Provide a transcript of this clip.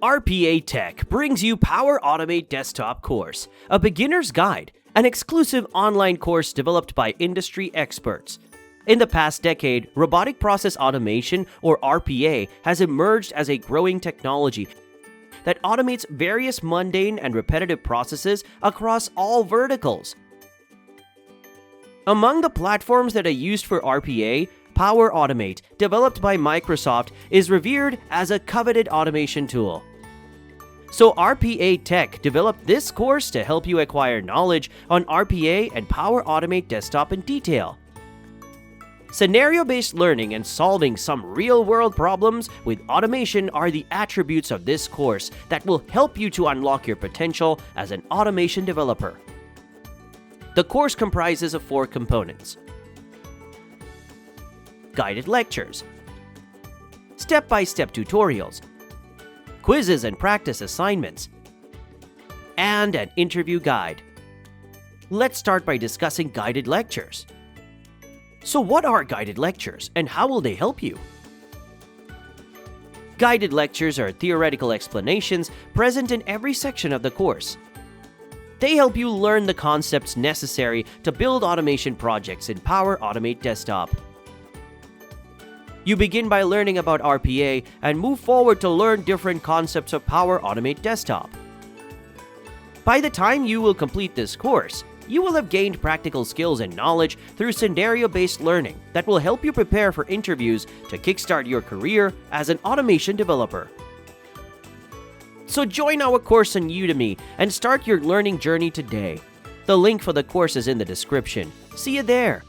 RPATech brings you Power Automate Desktop course, a beginner's guide, an exclusive online course developed by industry experts. In the past decade, robotic process automation, or RPA, has emerged as a growing technology that automates various mundane and repetitive processes across all verticals. Among the platforms that are used for RPA, Power Automate, developed by Microsoft, is revered as a coveted automation tool. So RPATech developed this course to help you acquire knowledge on RPA and Power Automate Desktop in detail. Scenario-based learning and solving some real-world problems with automation are the attributes of this course that will help you to unlock your potential as an automation developer. The course comprises of 4 components: guided lectures, step-by-step tutorials, quizzes and practice assignments, and an interview guide. Let's start by discussing guided lectures. So what are guided lectures and how will they help you? Guided lectures are theoretical explanations present in every section of the course. They help you learn the concepts necessary to build automation projects in Power Automate Desktop. You begin by learning about RPA and move forward to learn different concepts of Power Automate Desktop. By the time you will complete this course, you will have gained practical skills and knowledge through scenario-based learning that will help you prepare for interviews to kickstart your career as an automation developer. So join our course on Udemy and start your learning journey today. The link for the course is in the description. See you there!